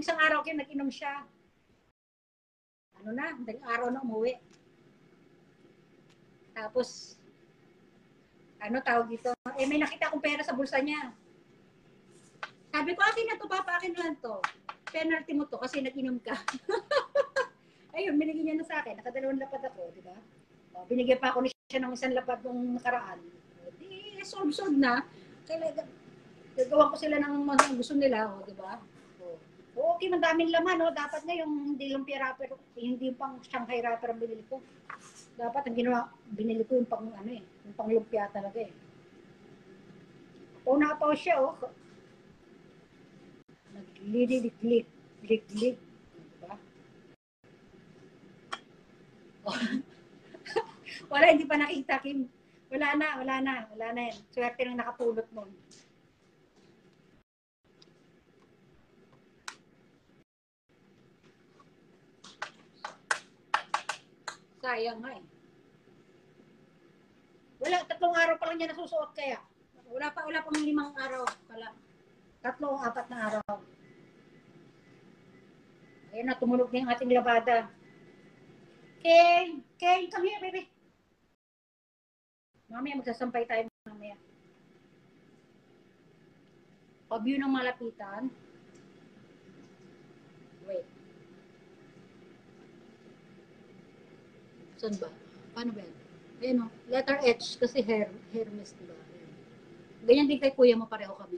Nung isang araw kayo, nag-inom siya. Ano na, daling araw na umuwi. Tapos, ano tawag dito? May nakita akong pera sa bulsa niya. Sabi ko, akin na to, papa, akin lang to. Penalty mo to kasi nag-inom ka. Ayun, binigyan niya na sa akin. Nakadalawang lapad ako, di ba? O, binigyan pa ako siya ng isang lapad nung nakaraan. Di, solve na. Kaya, gagawa ko sila ng mga gusto nila, o, di ba? O, okay, madaming laman, no? Dapat nga yung hindi lumpia wrapper, hindi yung pang Shanghai wrapper ang binili ko. Dapat ang ginawa, binili ko yung pang ano eh, yung pang lumpia talaga eh. Una pa siya, oh. Naglilig-lig. Diba? Oh. Wala, hindi pa nakita, Kim. Wala na yan. Swerte nang nakapulot mo. Sayang nga eh. Wala, 3 araw pa lang niya nasusuot kaya. Wala pang 5 araw pala. 3 o 4 na araw. Ayun na, tumunog na yung ating labada. Kay, come here, baby. Mamaya magsasampay tayo mamaya. Pag-view ng malapitan. Wait. Saan ba? Paano ba yan? Ayan o, letter H kasi Hermes, diba? Ganyan din kay kuya mo, pareho kami.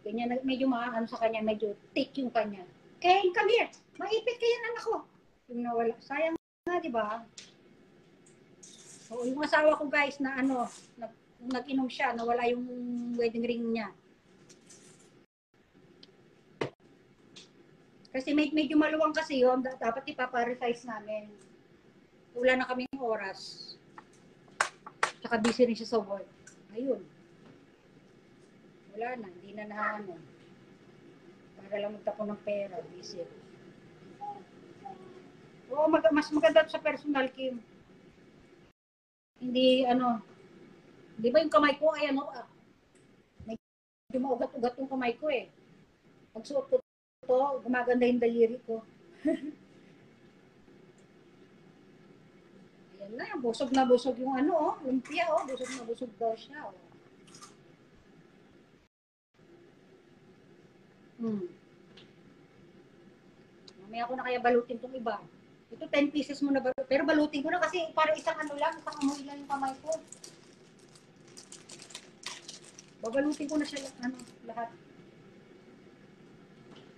Ganyan, medyo maano sa kanya, medyo thick yung kanya. Kay, come here! Maipit kayo ng ako. Yung nawala. Sayang nga, diba? So, yung asawa ko guys na ano, nag-inom siya, nawala yung wedding ring niya. Kasi medyo maluwang kasi yun, dapat ipapa-resize namin. Wala na kaming oras. Tsaka busy rin siya sa work. Ayun. Wala na, hindi na naano. Para lang magtapon ng pera, busy. Oo, mas maganda sa personal, Kim. Hindi, ano, di ba yung kamay ko, ay ano, medyo maugat-ugat yung kamay ko eh. Pagsuot ko to, gumaganda yung daliri ko. Ayan na, busog na busog yung ano, oh, lumpia, oh, busog na busog daw siya, oh. Mamaya ko na kaya balutin tong iba. Ito 10 pieces mo na balutin. Pero balutin ko na kasi para isang ano lang, isang amoy lang yung kamay ko. Babalutin ko na siya ano, lahat.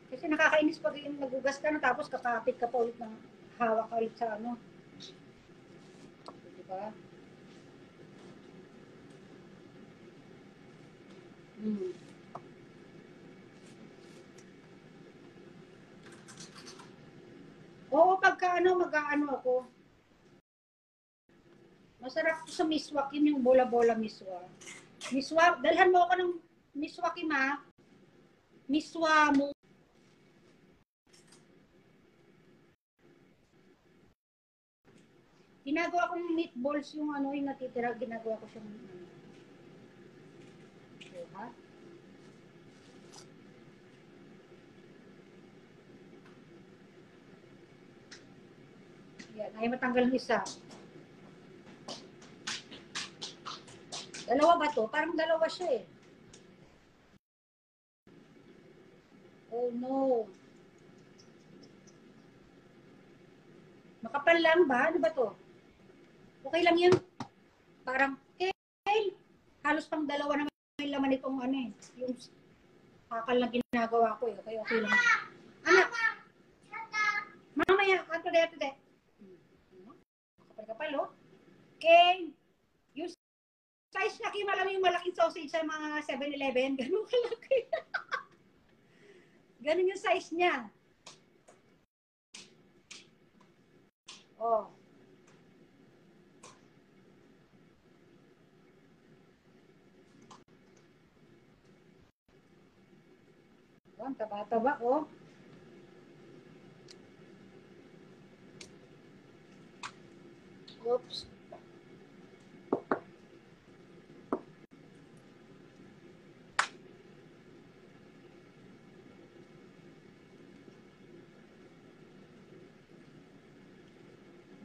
Kasi nakakainis pag yung nagugas ka na tapos kakapit ka pa ulit ng hawak ka ulit sa ano. Diba? Oo, pagka ano, mag-aano ako. Masarap sa miswa, Kim, yung bola-bola miswa. Miswa, dalhan mo ako ng miswa, Kim, ha? Miswa mo. Ginagawa kong meatballs yung ano, yung natitira, ginagawa ko siyang ano. Ha? Yan, ay matanggal ng isa. Dalawa ba to? Parang dalawa siya eh. Oh no. Makapal lang ba? Ano ba to? Okay lang yan. Parang, halos pang dalawa naman yung laman itong ano eh. Yung kakal na ginagawa ko eh. Okay lang. Anak! Mamaya, ato de. Kapal-kapal oh. Okay. Yung size niya, Kim, alam yung malaking sausage sa mga 7-Eleven. Ganun kalaki. Ganun yung size niya. Oh. Oh, taba-taba, oh. Oops.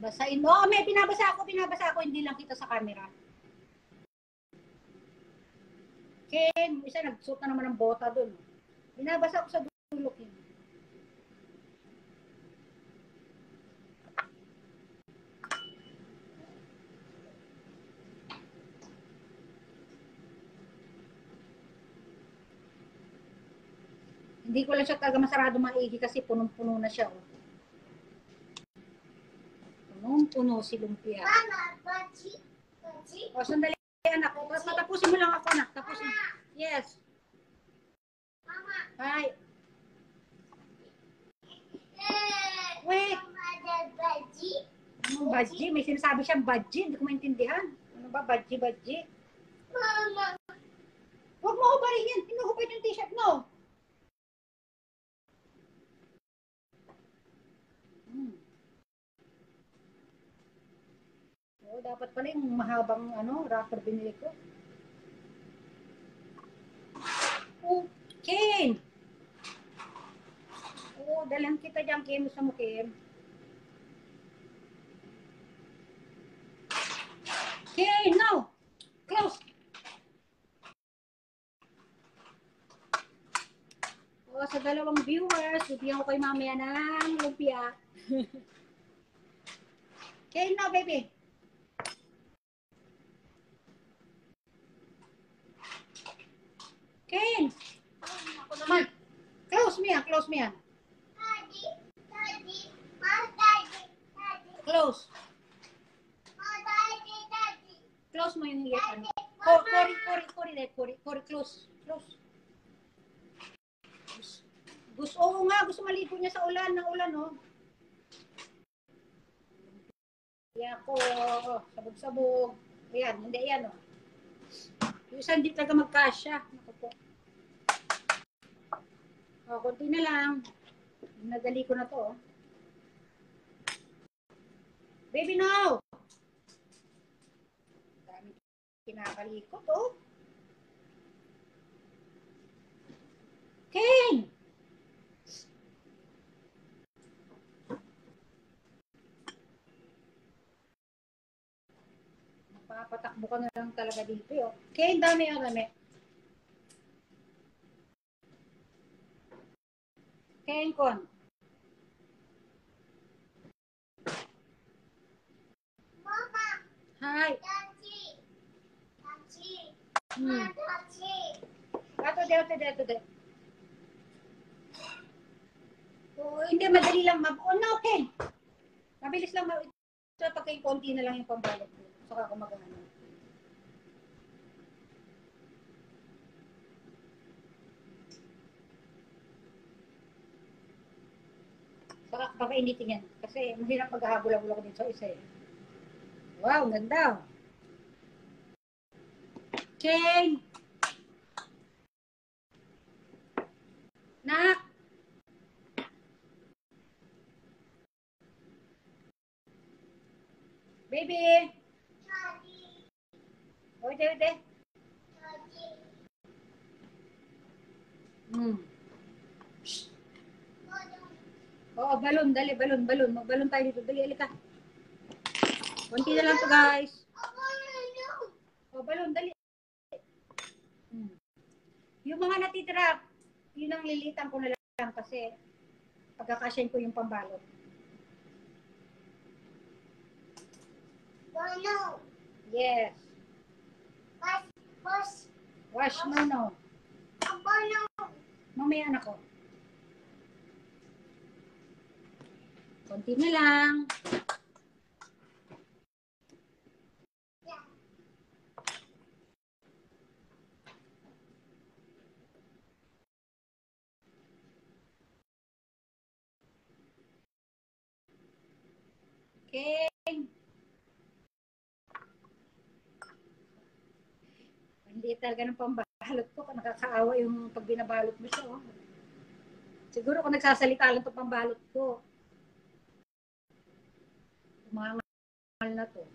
Basahin mo. Oh, may pinabasa ako. Hindi lang kita sa camera. Ken, isa nagsuot na naman ng bota doon. Binabasa ko sa dulo, Ken. Hindi ko lang siya talaga masarado maigi kasi punong-puno na siya. Oh. Punong-puno si Lumpia. Mama, baji. O, sandali anak. Tapusin mo lang ako, anak. Tapusin. Yes. Mama. Hi. Wait. Baji. Anong badji? May sinasabi siyang badji. Hindi ko maintindihan. Ano ba? Badji. Mama. Huwag mo hubarin yan. Hinuhubad yung t-shirt mo. Oh, dapat pala yung mahabang wrapper binili ko. Okay. Oo, dalhan kita dyan, Kim. Gusto mo, Kim? Okay, no. Close. O, sa dalawang viewers, bibigyan ko kayo mamaya ng lumpia. Okay, no, baby. Ken! Ako naman. Close me yan. Daddy. Close. Daddy. Close mo yung iyan. Kori, close. Oo nga, gusto maligo niya sa ulan, oh. Kaya ako, sabog-sabog. Ayan, hindi yan, oh. Yung isa hindi talaga magkasya. Naku po. O, konti na lang. Nadali ko na to, oh. Baby, no! Dami kinakalikot, oh. Ken! Papatakbo ka na lang talaga dito, oh. Ken, dami. Ken, kon. Mama. Hi. Daddy. Dato de. Oh, hindi, madali lang. No, Ken. Mabilis lang. Ito, pagka konti na lang yung pambalot ko. Saka ako mag-ano. Saka pakainitin yan. Kasi mahirap maghahabol-habol ako din sa isa, eh. Wow, ganda. Ken! Nak! Baby! Oide. Oo, balon. Dali, balon. Magbalon tayo dito. Dali, alika. Konti na lang to, guys. O, balon, dali. Yung mga natitira, yun ang lilitan ko na lang kasi pagkakasyahin ko yung pambalot. No. Yes. Wash, no. Mamaya na ko. Konti na lang. Okay. Hindi talaga ng pambalot ko. Nakakaawa yung pag binabalot mo siya. Oh. Siguro kung nagsasalita lang ito pambalot ko. Umangal na to.